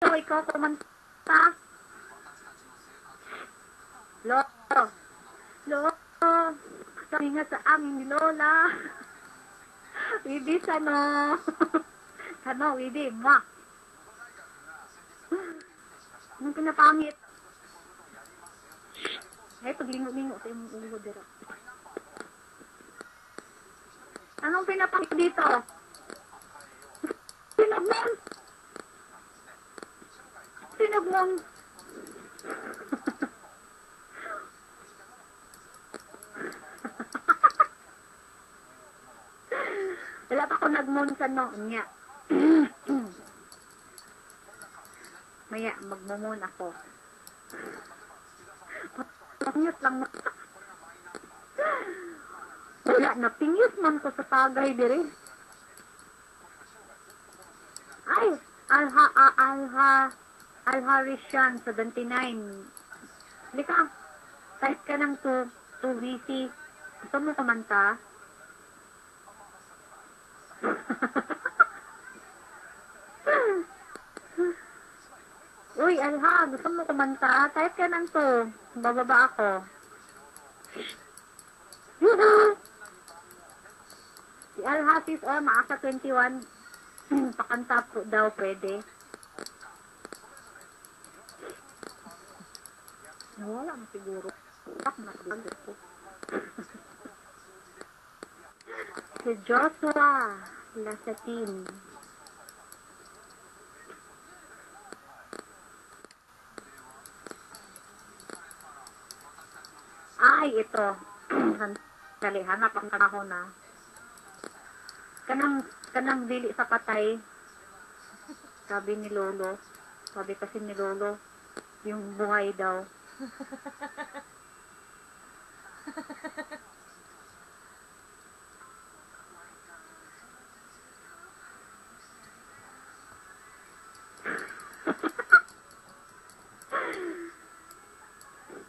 ikaw kumanta. Lolo. Lolo. Sabi nga sa amin ni Lola. Widi sano. Sano, Widi, ma. Anong pinapangit? Ay, paglingo-lingo sa imong ulo dito. Anong pinapangit dito? Sinagmang! Sinagmang! Wala pa ako nagmon sa noon niya. Maya, magmumon ako. Pangit lang. Wala, napingis man ko sa tagay dire. Ay, Alharishan, 79. Lika, type ka ng 2 VC. Gusto mo kumanta? Uy, Alha, gusto mo kumanta? Type ka ng 2. Bababa ako. Si Alha sis, maasa 21. Pakanta po daw, pwede. Wala mo siguro. Tak na ko. Si Joshua Lasatin. Ay, ito. Dali, hanap ang trabaho na. Kanang dili sa patay. Sabi ni Lolo. Sabi kasi ni Lolo, yung buhay daw.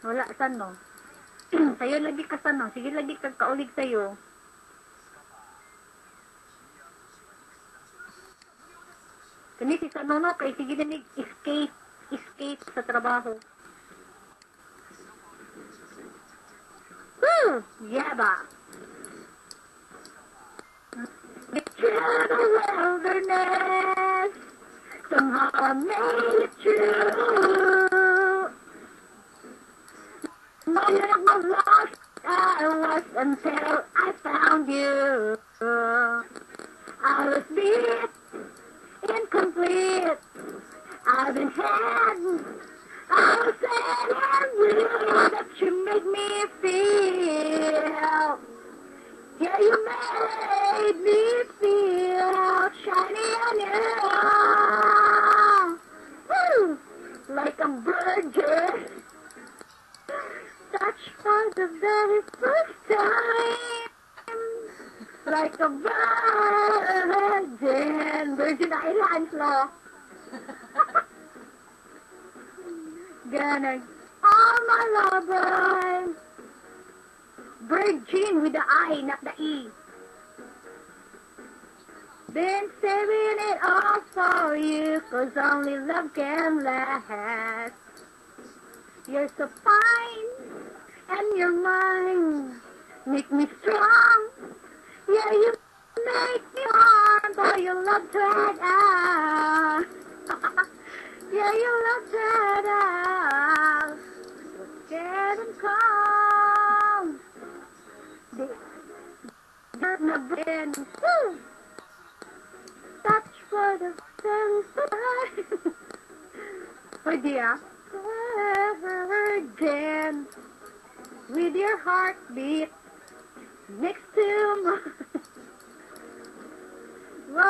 Wala, san no? Sayo lagi ka san no? Sige lagi kag kaulig sayo. Kani si Sanono kay sige na escape sa trabaho. Woo! Yeah ba? Through the wilderness, somehow I made it through. My life was lost, I was until I found you. I was beat, incomplete. I've been had, I was sad and blue that you make me feel. Yeah, you made me feel shiny and new. Woo! Like a virgin. Touch for the very first time. Like a virgin. Virgin Islands, lo. Gonna all my lovers. Virgin with the I, not the E. Been saving it all for you, 'cause only love can last. You're so fine, and you're mine. Make me strong. Yeah, you make me warm, boy, you love that out. Yeah, you love that out. Let's get them calm. Get my brain. Touch for the very first time. Oh dear. Virgin, with your heartbeat next to mine. Wow!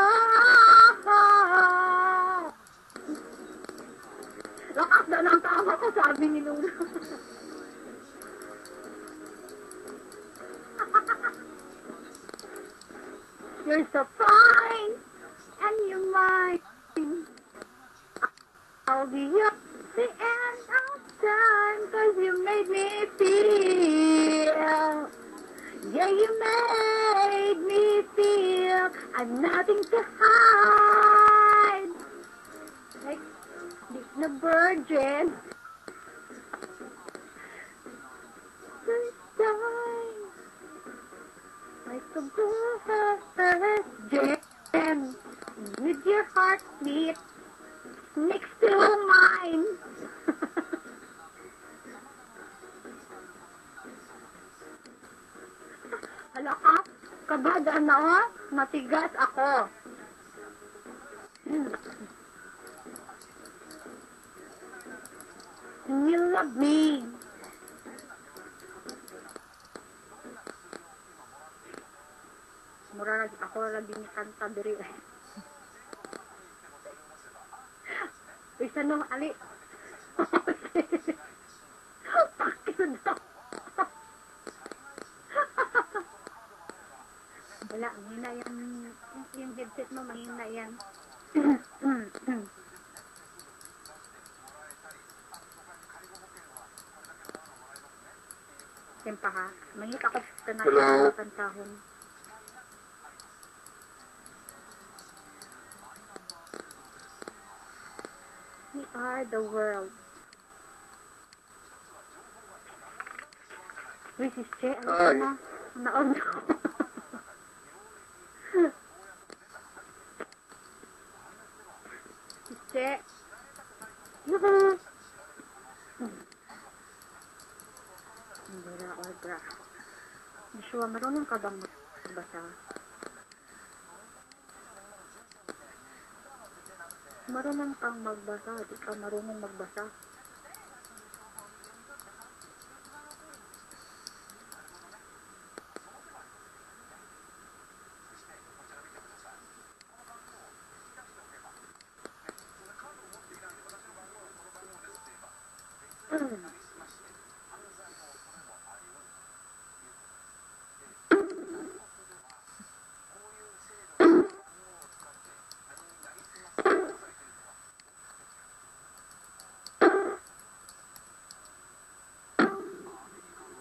Lakas na ng tawa ko, sabi ni Luna. You're so fine, and you're mine. I'll be up the end of time, 'cause you made me feel. Yeah, you made me feel I've nothing to hide. Like The virgin. Like a virgin. With your heartbeat next to mine. Hala ka, kabada na oh. Matigas ako. You love me. Mura lagi ako lagi ni kanta diri. Isa nung ali. Pakid daw. Wala, mahina yung headset mo, mahina yan. Tempa ha, mahina ako sa natin tahon. We are the world. Which is Che, ano ka na? Naon ko. Che. Yuhu. Hindi obra. Joshua, marunong ka bang magbasa? Marunong kang magbasa, di ka marunong magbasa.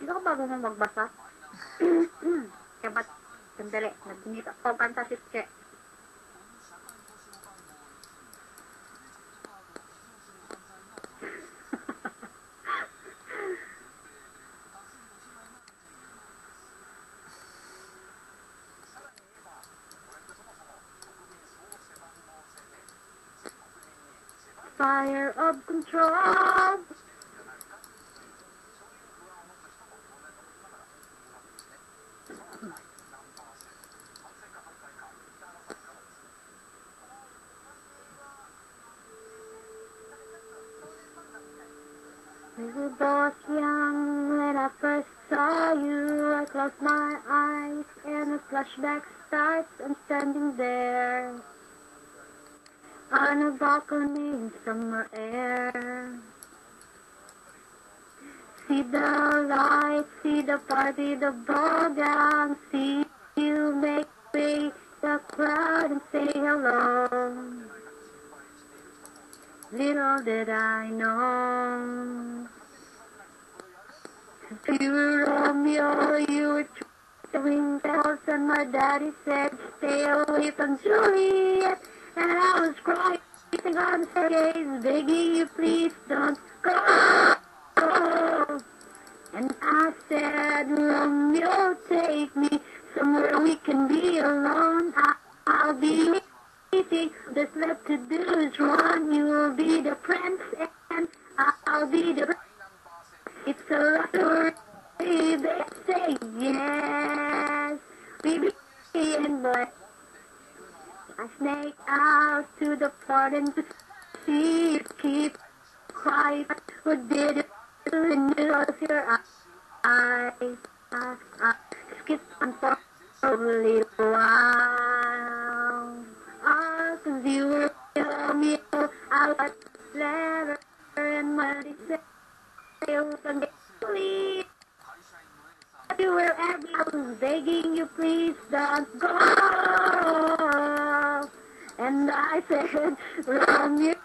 Hindi ka marunong magbasa? Kaya ba't, sandali, nagdinit ako kanta si Che. Fire of control. We were both young when I first saw you. I closed my eyes and a flashback starts. I'm standing there on a balcony in summer air. See the lights, see the party, the ball gown. See you make way the crowd and say hello. Little did I know, you were Romeo, you were doing bells, and my daddy said, stay away from Juliet. And I was crying on Sergei's, begging you, please don't go. And I said, Romeo, take me somewhere we can be alone. I'll be waiting. There's left to do is run. You will be the prince and I'll be the prince. It's a lottery. They say yes. We begin, but I snake out to the port and to see you keep quiet. What did it do in the middle of your eyes? Skip on for a little while. Cause you were me, I was clever, and when they said you were please, you were every, I was begging you, please don't go. And I said, Romeo,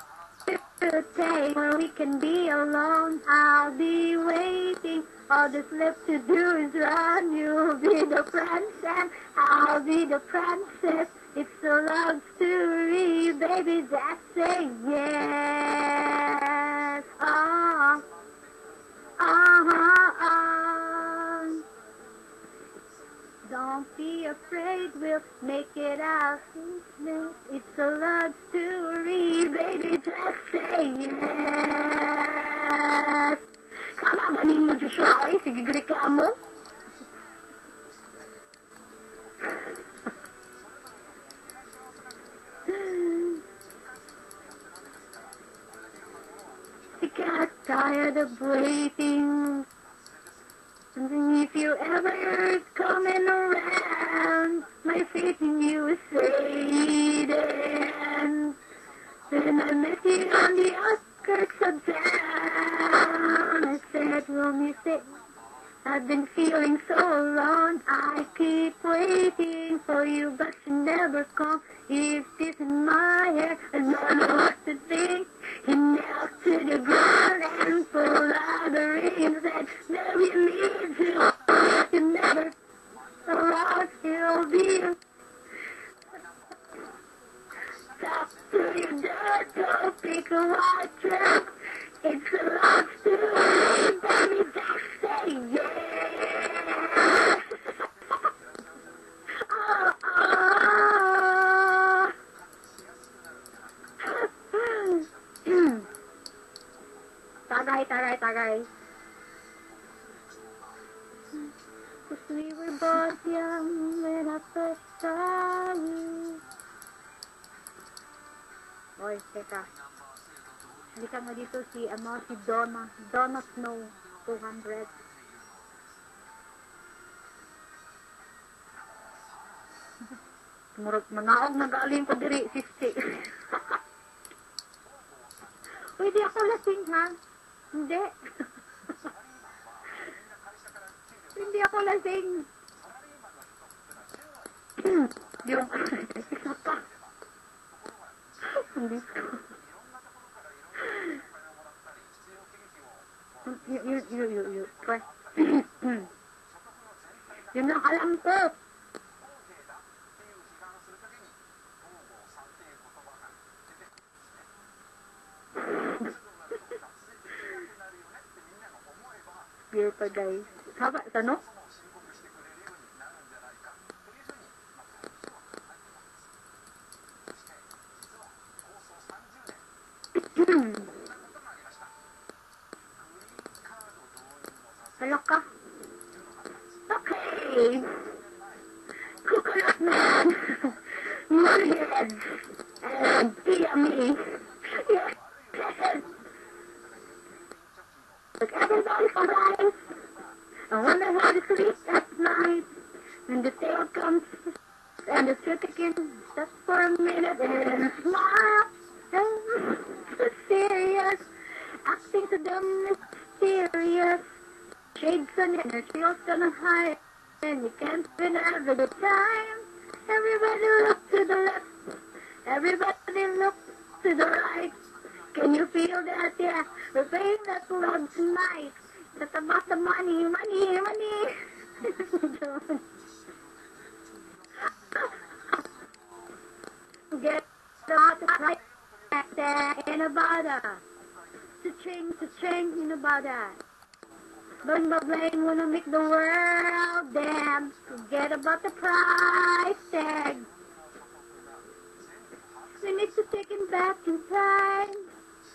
take where we can be alone. I'll be waiting. All that's left to do is run. You'll be the prince and I'll be the princess. It's a love story, baby, that's a yes. afraid we'll make it out. It's a love story, baby, just say yes. Kama manin mo siya, ay, sige, reklamo. I got tired of waiting. And if you ever coming around, my faith in you is fading. Then I met you on the outskirts of town. I said, will you stay? I've been feeling so alone. I keep waiting for you, but you never come. If this is my hair, I don't know what to think. He knelt to the ground and pulled out the ring. Said, maybe you need to. You never around, you'll be. Stop to your door, go pick a white dress. It's a love story, baby, just say yes. Oh, oh. Tagay. Cause we were both young when I first saw you. Oy, teka. Hindi ka nga dito si Donna Snow, 200. Murag manaog nag-aaling ko diri, sisti. Uy, di ako lasing, ha? Hindi. Hindi ako lasing. Yung, isa pa. Hindi ko. You. Try. Yun lang alam ko. Beer pa, guys. Haba, ano? Hello ka? Okay. Coconut man. Moonhead. And yummy. Yes. Look, everybody's alive. I wonder how to sleep at night. When the tail comes and the truth again, just for a minute and smile. So serious. Acting so damn mysterious. Shades on it, and it feels gonna hide, and you can't spend every good time. Everybody look to the left, everybody look to the right. Can you feel that? Yeah, we're playing that love tonight. It's about the money. Get out the right in a bada. Cha-ching in a bada. Don't blame wanna make the world dance. Forget about the price tag. We need to take him back in time.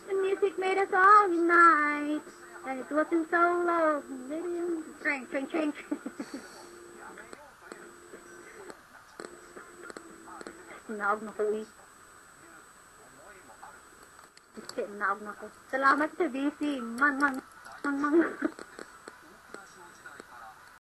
The music made us all unite. And it wasn't so low. Train. Naog na ko eh. Naog na ko. Salamat sa busy. Man.